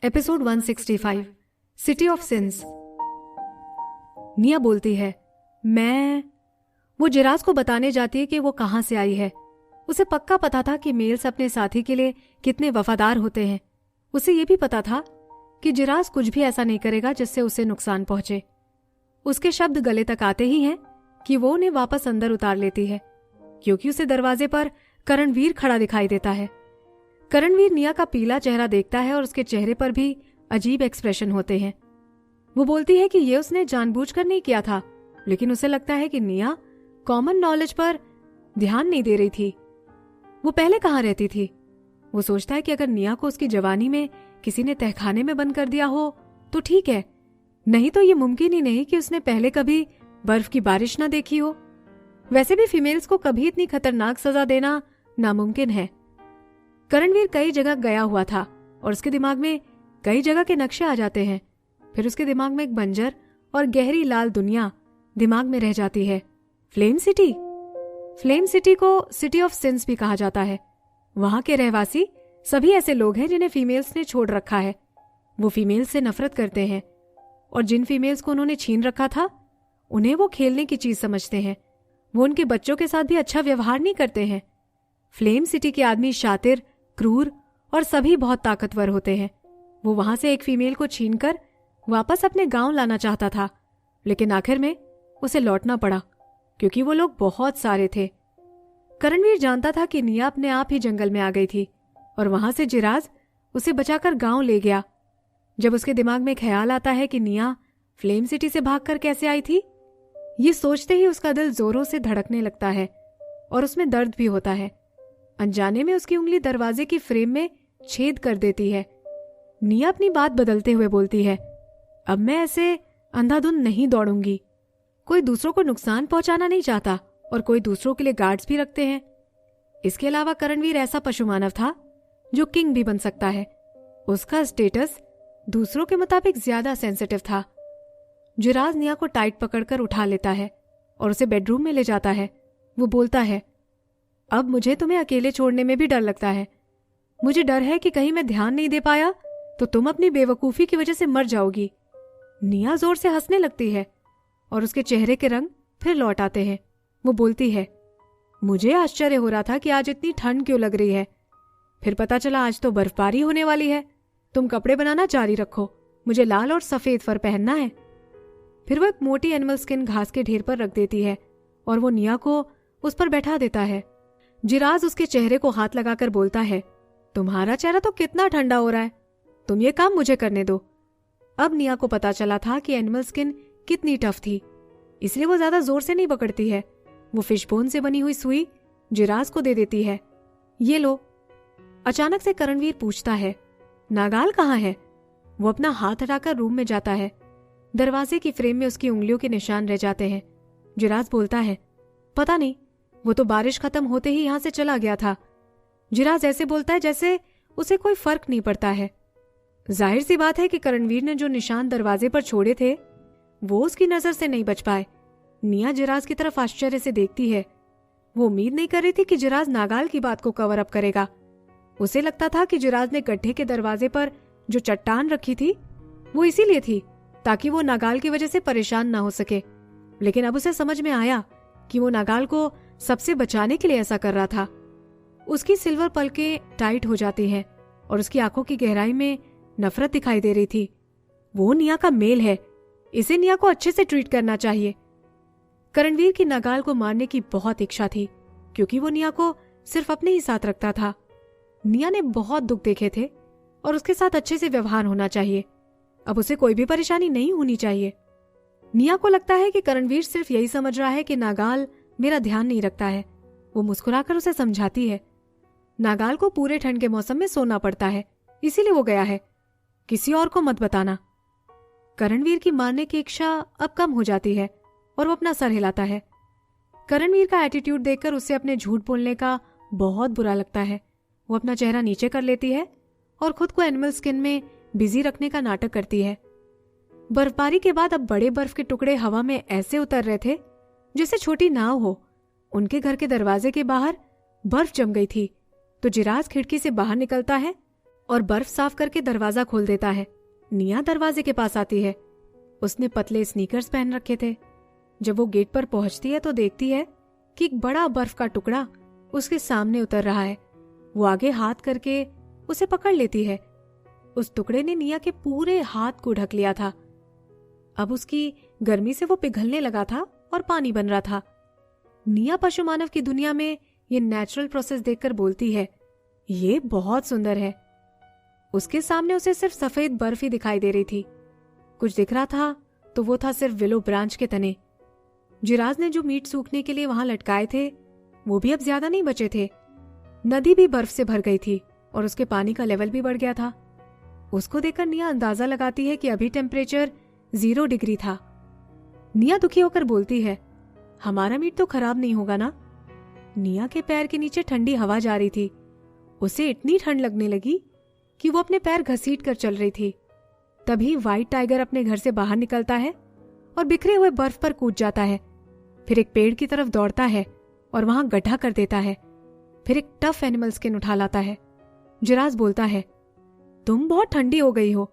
Episode 165 city of since. निया बोलती है वो जिराज को बताने जाती है कि वो कहां से आई है। उसे पक्का पता था कि मेल्स अपने साथी के लिए कितने वफादार होते हैं। उसे ये भी पता था कि जिराज कुछ भी ऐसा नहीं करेगा जिससे उसे नुकसान पहुंचे। उसके शब्द गले तक आते ही हैं कि वो उन्हें वापस अंदर उतार लेती है, क्योंकि उसे दरवाजे पर करणवीर खड़ा दिखाई देता है। करणवीर निया का पीला चेहरा देखता है और उसके चेहरे पर भी अजीब एक्सप्रेशन होते हैं। वो बोलती है कि ये उसने जानबूझकर नहीं किया था, लेकिन उसे लगता है कि निया कॉमन नॉलेज पर ध्यान नहीं दे रही थी। वो पहले कहाँ रहती थी? वो सोचता है कि अगर निया को उसकी जवानी में किसी ने तहखाने में बंद कर दिया हो तो ठीक है, नहीं तो ये मुमकिन ही नहीं कि उसने पहले कभी बर्फ की बारिश ना देखी हो। वैसे भी फीमेल्स को कभी इतनी खतरनाक सजा देना नामुमकिन है। करणवीर कई जगह गया हुआ था और उसके दिमाग में कई जगह के नक्शे आ जाते हैं। फिर उसके दिमाग में एक बंजर और गहरी लाल दुनिया दिमाग में रह जाती है। Flame city. फ्लेम सिटी को सिटी ऑफ सिंस भी कहा जाता है। वहां के रहवासी सभी ऐसे लोग हैं जिन्हें फीमेल्स ने छोड़ रखा है। वो फीमेल्स से नफरत करते हैं और जिन फीमेल्स को उन्होंने छीन रखा था उन्हें वो खेलने की चीज समझते हैं। वो उनके बच्चों के साथ भी अच्छा व्यवहार नहीं करते हैं। फ्लेम सिटी के आदमी शातिर, क्रूर और सभी बहुत ताकतवर होते हैं। वो वहां से एक फीमेल को छीनकर वापस अपने गांव लाना चाहता था, लेकिन आखिर में उसे लौटना पड़ा क्योंकि वो लोग बहुत सारे थे। करणवीर जानता था कि निया अपने आप ही जंगल में आ गई थी और वहां से जिराज उसे बचाकर गांव ले गया। जब उसके दिमाग में ख्याल आता है कि निया फ्लेम सिटी से भागकर कैसे आई थी, ये सोचते ही उसका दिल जोरों से धड़कने लगता है और उसमें दर्द भी होता है। अनजाने में उसकी उंगली दरवाजे की फ्रेम में छेद कर देती है। निया अपनी बात बदलते हुए बोलती है, अब मैं ऐसे अंधाधुंध नहीं दौड़ूंगी। कोई दूसरों को नुकसान पहुंचाना नहीं चाहता और कोई दूसरों के लिए गार्ड्स भी रखते हैं। इसके अलावा करणवीर ऐसा पशु मानव था जो किंग भी बन सकता है। उसका स्टेटस दूसरों के मुताबिक ज्यादा सेंसिटिव था। जिराज निया को टाइट पकड़कर उठा लेता है और उसे बेडरूम में ले जाता है। वो बोलता है, अब मुझे तुम्हें अकेले छोड़ने में भी डर लगता है। मुझे डर है कि कहीं मैं ध्यान नहीं दे पाया तो तुम अपनी बेवकूफी की वजह से मर जाओगी। निया जोर से हंसने लगती है और उसके चेहरे के रंग फिर लौट आते हैं। वो बोलती है, मुझे आश्चर्य हो रहा था कि आज इतनी ठंड क्यों लग रही है, फिर पता चला आज तो बर्फबारी होने वाली है। तुम कपड़े बनाना जारी रखो, मुझे लाल और सफेद फर पहनना है। फिर वो एक मोटी एनिमल स्किन घास के ढेर पर रख देती है और वो निया को उस पर बैठा देता है। जिराज उसके चेहरे को हाथ लगाकर बोलता है, तुम्हारा चेहरा तो कितना ठंडा हो रहा है, तुम ये काम मुझे करने दो। अब निया को पता चला था कि एनिमल स्किन कितनी टफ थी, इसलिए वो ज्यादा जोर से नहीं पकड़ती है। वो फिशबोन से बनी हुई सुई जिराज को दे देती है। ये लो। अचानक से करणवीर पूछता है, नागाल कहाँ है? वो अपना हाथ हटाकर रूम में जाता है। दरवाजे की फ्रेम में उसकी उंगलियों के निशान रह जाते हैं। जिराज बोलता है, पता नहीं, वो तो बारिश खत्म होते ही यहां से चला गया था। जिराज ऐसे बोलता है जैसे उसे कोई फर्क नहीं पड़ता है। जाहिर सी बात है कि करणवीर ने जो निशान दरवाजे पर छोड़े थे वो उसकी नजर से नहीं बच पाए। निया जिराज की तरफ आश्चर्य से देखती है। वो उम्मीद नहीं कर रही थी कि जिराज नागाल की बात को कवर अप करेगा। उसे लगता था कि जिराज ने गड्ढे के दरवाजे पर जो चट्टान रखी थी वो इसीलिए थी ताकि वो नागाल की वजह से परेशान ना हो सके, लेकिन अब उसे समझ में आया कि वो नागाल को सबसे बचाने के लिए ऐसा कर रहा था। उसकी सिल्वर पलकें टाइट हो जाती हैं और उसकी आंखों की गहराई में नफरत दिखाई दे रही थी। वो निया का मेल है, इसे निया को अच्छे से ट्रीट करना चाहिए। करणवीर की नागाल को मारने की बहुत इच्छा थी क्योंकि वो निया को सिर्फ अपने ही साथ रखता था। निया ने बहुत दुख देखे थे और उसके साथ अच्छे से व्यवहार होना चाहिए। अब उसे कोई भी परेशानी नहीं होनी चाहिए। निया को लगता है कि करणवीर सिर्फ यही समझ रहा है कि नागाल मेरा ध्यान नहीं रखता है। वो मुस्कुराकर उसे समझाती है, नागाल को पूरे ठंड के मौसम में सोना पड़ता है, इसीलिए वो गया है, किसी और को मत बताना। करणवीर की मारने की इच्छा अब कम हो जाती है और वो अपना सर हिलाता है। करणवीर का एटीट्यूड देखकर उसे अपने झूठ बोलने का बहुत बुरा लगता है। वो अपना चेहरा नीचे कर लेती है और खुद को एनिमल स्किन में बिजी रखने का नाटक करती है। बर्फबारी के बाद अब बड़े बर्फ के टुकड़े हवा में ऐसे उतर रहे थे जैसे छोटी नाव हो। उनके घर के दरवाजे के बाहर बर्फ जम गई थी तो जिराज खिड़की से बाहर निकलता है और बर्फ साफ करके दरवाजा खोल देता है। निया दरवाजे के पास आती है। उसने पतले स्नीकर्स पहन रखे थे। जब वो गेट पर पहुंचती है तो देखती है कि एक बड़ा बर्फ का टुकड़ा उसके सामने उतर रहा है। वो आगे हाथ करके उसे पकड़ लेती है। उस टुकड़े ने निया के पूरे हाथ को ढक लिया था। अब उसकी गर्मी से वो पिघलने लगा था और पानी बन रहा था। निया पशु मानव की दुनिया में ये नेचुरल प्रोसेस देखकर बोलती है, ये बहुत सुंदर है। उसके सामने उसे सिर्फ सफेद बर्फ ही दिखाई दे रही थी। कुछ दिख रहा था तो वो था सिर्फ विलो ब्रांच के तने। जिराज ने जो मीट सूखने के लिए वहां लटकाए थे वो भी अब ज्यादा नहीं बचे थे। नदी भी बर्फ से भर गई थी और उसके पानी का लेवल भी बढ़ गया था। उसको देखकर निया अंदाजा लगाती है कि अभी टेम्परेचर 0 डिग्री था। निया दुखी होकर बोलती है, हमारा मीट तो खराब नहीं होगा ना? निया के पैर के नीचे ठंडी हवा जा रही थी। उसे इतनी ठंड लगने लगी कि वो अपने पैर घसीट कर चल रही थी। तभी व्हाइट टाइगर अपने घर से बाहर निकलता है और बिखरे हुए बर्फ पर कूद जाता है। फिर एक पेड़ की तरफ दौड़ता है और वहां गड्ढा कर देता है। फिर एक टफ एनिमल स्किन उठा लाता है। जिराज बोलता है, तुम बहुत ठंडी हो गई हो।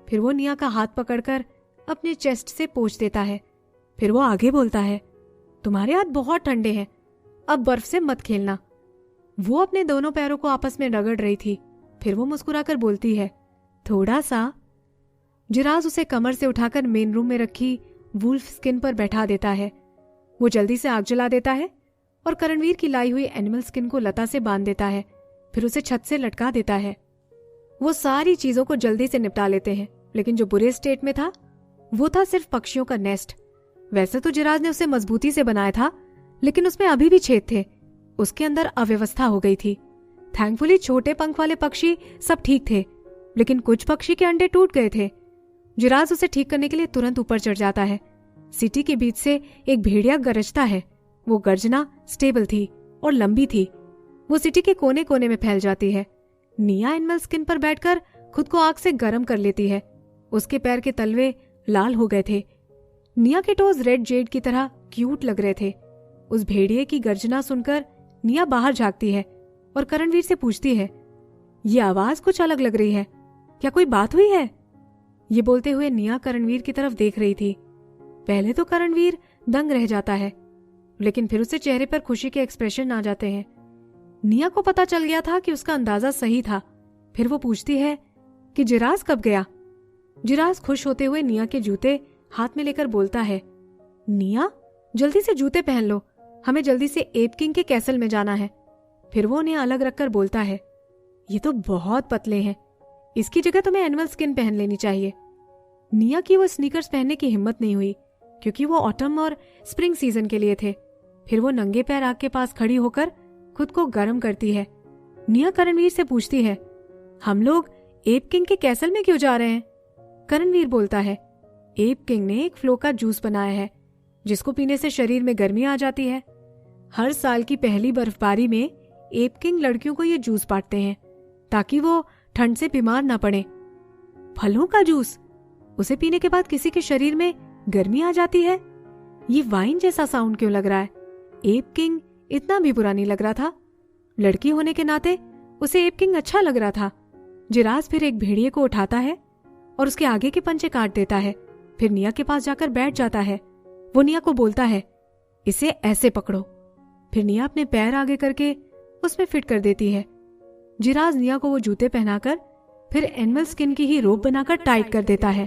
फिर वो निया का हाथ पकड़कर अपने चेस्ट से पोंछ देता है। फिर वो आगे बोलता है, तुम्हारे हाथ बहुत ठंडे हैं, अब बर्फ से मत खेलना। वो अपने दोनों पैरों को आपस में रगड़ रही थी। फिर वो मुस्कुराकर बोलती है, थोड़ा सा। जिराज उसे कमर से उठाकर मेन रूम में रखी वुल्फ स्किन पर बैठा देता है। वो जल्दी से आग जला देता है और करणवीर की लाई हुई एनिमल स्किन को लता से बांध देता है। फिर उसे छत से लटका देता है। वो सारी चीजों को जल्दी से निपटा लेते हैं, लेकिन जो बुरे स्टेट में था वो था सिर्फ पक्षियों का नेस्ट। वैसे तो जिराज ने उसे मजबूती से बनाया था, लेकिन उसमें अभी भी छेद थे। उसके अंदर अव्यवस्था हो गई थी। थैंकफुली छोटे पंख वाले पक्षी सब ठीक थे, लेकिन कुछ पक्षी के अंडे टूट गए थे। जिराज उसे ठीक करने के लिए तुरंत ऊपर चढ़ जाता है। सिटी के बीच से एक भेड़िया गरजता है। वो गर्जना स्टेबल थी और लंबी थी। वो सिटी के कोने कोने में फैल जाती है। निया एनिमल स्किन पर बैठकर खुद को आग से गर्म कर लेती है। उसके पैर के तलवे लाल हो गए थे। निया के टोज रेड जेड की तरह क्यूट लग रहे थे। उस भेड़िए की गर्जना सुनकर निया बाहर झांकती है और करणवीर से पूछती है, ये आवाज कुछ अलग लग रही है, क्या कोई बात हुई है? ये बोलते हुए निया करणवीर की तरफ देख रही थी। पहले तो करणवीर दंग रह जाता है, लेकिन फिर उसे चेहरे पर खुशी के एक्सप्रेशन आ जाते हैं। निया को पता चल गया था कि उसका अंदाजा सही था। फिर वो पूछती है कि जिराज कब गया? जिराज खुश होते हुए निया के जूते हाथ में लेकर बोलता है, निया जल्दी से जूते पहन लो, हमें जल्दी से एप किंग के कैसल में जाना है। फिर वो उन्हें अलग रखकर बोलता है, ये तो बहुत पतले हैं, इसकी जगह तुम्हें एनिमल स्किन पहन लेनी चाहिए। निया की वो स्नीकर्स पहनने की हिम्मत नहीं हुई, क्योंकि वो ऑटम और स्प्रिंग सीजन के लिए थे। फिर वो नंगे पैर आग के पास खड़ी होकर खुद को गर्म करती है। निया करणवीर से पूछती है, हम लोग एप किंग के कैसल में क्यों जा रहे हैं? करणवीर बोलता है, एप किंग ने एक फ्लो का जूस बनाया है जिसको पीने से शरीर में गर्मी आ जाती है। हर साल की पहली बर्फबारी में एप किंग लड़कियों को ये जूस बांटते हैं ताकि वो ठंड से बीमार ना पड़े। फलों का जूस, उसे पीने के बाद किसी के शरीर में गर्मी आ जाती है? ये वाइन जैसा साउंड क्यों लग रहा है? एप किंग इतना भी बुरा नहीं लग रहा था। लड़की होने के नाते उसे एप किंग अच्छा लग रहा था। जिराज फिर एक भेड़िए को उठाता है और उसके आगे के पंजे काट देता है। फिर निया के पास जाकर बैठ जाता है। वो निया को बोलता है, इसे ऐसे पकड़ो। फिर निया अपने पैर आगे करके उसमें फिट कर देती है। जिराज निया को वो जूते पहनाकर फिर एनिमल स्किन की ही रोप बनाकर टाइट कर देता है।